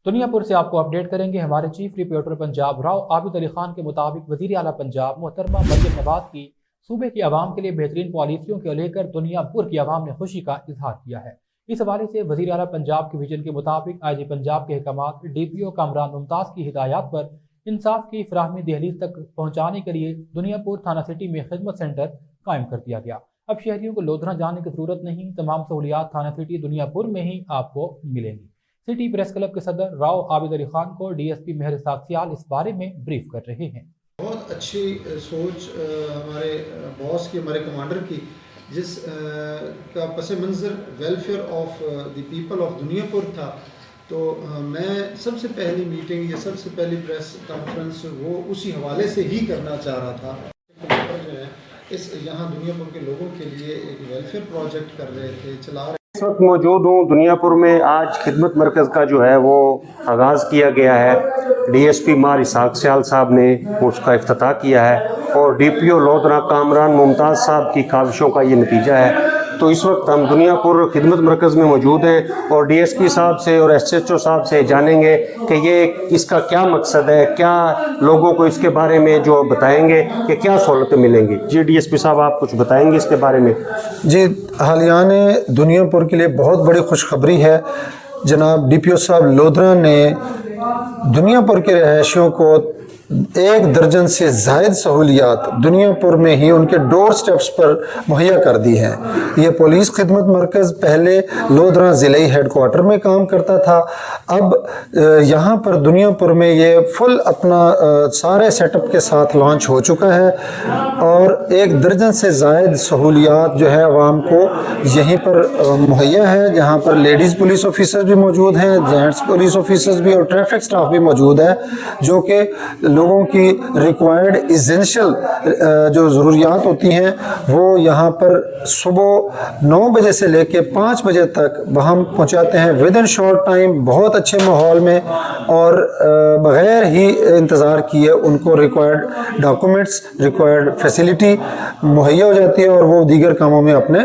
दुनियापुर से आपको अपडेट करेंगे हमारे चीफ रिपोर्टर पंजाब राव आबिद अली खान के मुताबिक वज़ीर आला पंजाब मोहतरमा मरियम नवाज की सूबे की आवाम के लिए बेहतरीन पॉलिसियों को लेकर दुनियापुर की आवाम ने खुशी का इजहार किया है। इस हवाले से वज़ीर आला पंजाब के विजन के मुताबिक IG पंजाब के अहकामात DPO कामरान मुमताज़ की हिदायत पर इंसाफ की फराहमी दहलीज तक पहुँचाने के लिए दुनियापुर थाना सिटी में खिदमत सेंटर कायम कर दिया गया। अब शहरियों को लोधरा जाने की ज़रूरत नहीं, तमाम सहूलियात थाना सिटी दुनियापुर में ही आपको मिलेंगी। सिटी प्रेस क्लब के सदर राव आबिद अली खान को DSP मेहर साक्सियाल इस बारे में ब्रीफ कर रहे हैं। बहुत अच्छी सोच हमारे बॉस की, हमारे कमांडर की, जिस का पस मंज़र welfare of the people of Duniyapur था। तो मैं सबसे पहली मीटिंग या सबसे पहली प्रेस कॉन्फ्रेंस वो उसी हवाले से ही करना चाह रहा था। जो है इस यहाँ दुनियापुर के लोगों के लिए एक वेलफेयर प्रोजेक्ट कर रहे थे, चला रहे। इस वक्त मौजूद हूँ दुनियापुर में। आज खिदमत मरकज़ का जो है वो आगाज़ किया गया है। DSP मार साक्सियाल साहब ने उसका इफ्तिताह किया है और DPO लोधरा कामरान मुमताज़ साहब की काविशों का ये नतीजा है। तो इस वक्त हम दुनियापुर खिदमत मरकज़ में मौजूद हैं और DSP साहब से और SHO साहब से जानेंगे कि ये इसका क्या मकसद है, क्या लोगों को इसके बारे में जो बताएंगे कि क्या सहूलतें मिलेंगी। जी DSP साहब, आप कुछ बताएंगे इसके बारे में? जी, हालियान दुनियापुर के लिए बहुत बड़ी खुशखबरी है। जनाब DPO साहब लोधरा ने दुनियापुर के रहायशियों को 1 दर्जन से ज़ायद सहूलियात दुनियापुर में ही उनके डोर स्टेप्स पर मुहैया कर दी है। ये पुलिस खिदमत मरकज़ पहले लोधरा ज़िले हेडक्वार्टर में काम करता था। अब यहाँ पर दुनियापुर में ये फुल अपना सारे सेटअप के साथ लॉन्च हो चुका है और 1 दर्जन से ज़ायद सहूलियात जो है आवाम को यहीं पर मुहैया है, जहाँ पर लेडीज़ पुलिस ऑफिसर भी मौजूद हैं, जेंट्स पुलिस ऑफिसर्स भी और ट्रैफिक स्टाफ भी मौजूद है, जो कि लोगों की रिक्वायर्ड इसेंशियल जो ज़रूरियात होती हैं वो यहाँ पर सुबह 9 बजे से लेके 5 बजे तक हम पहुँचाते हैं विद इन शॉर्ट टाइम, बहुत अच्छे माहौल में, और बग़ैर ही इंतज़ार किए उनको रिक्वायर्ड डॉक्यूमेंट्स, रिक्वायर्ड फैसिलिटी मुहैया हो जाती है और वो दीगर कामों में अपने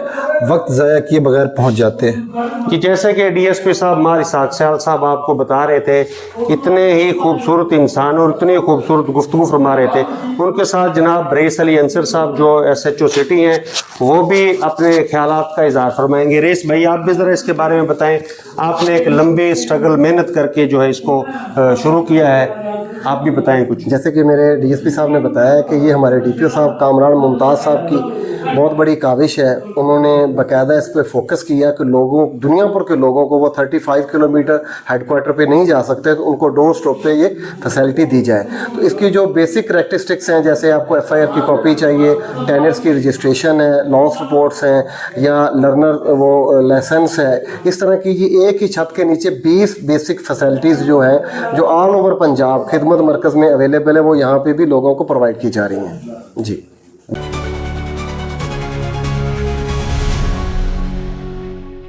वक्त ज़ाया किए बगैर पहुँच जाते हैं। कि जैसे कि DSP साहब मार साक्सियाल साहब आपको बता रहे थे, इतने ही खूबसूरत इंसान और इतने खूबसूरत गुफ्तगू फरमा रहे थे। उनके साथ जनाब रईस अली अंसर साहब जो SHO सिटी हैं वो भी अपने ख्यालात का इज़हार फरमाएंगे। रईस भाई, आप भी ज़रा इसके बारे में बताएं। आपने एक लंबी स्ट्रगल मेहनत करके जो है इसको शुरू किया है, आप भी बताएं कुछ। जैसे कि मेरे DSP साहब ने बताया कि ये हमारे DPO साहब कामरान मुमताज़ साहब की बहुत बड़ी काविश है। उन्होंने बाकायदा इस पर फोकस किया कि लोगों, दुनियापुर के लोगों को, वो 35 किलोमीटर हेडक्वार्टर पे नहीं जा सकते तो उनको डोर स्टॉप पे ये फैसिलिटी दी जाए। तो इसकी जो बेसिक करैक्टरिस्टिक्स हैं, जैसे आपको FIR की कॉपी चाहिए, टेनर्स की रजिस्ट्रेशन है, लॉन्स रिपोर्ट्स हैं या लर्नर वो लाइसेंस है, इस तरह की ये एक ही छत के नीचे 20 बेसिक फैसिलिटीज़ जो हैं, जो ऑल ओवर पंजाब खिदमत मरकज़ में अवेलेबल है, वो यहाँ पर भी लोगों को प्रोवाइड की जा रही हैं। जी।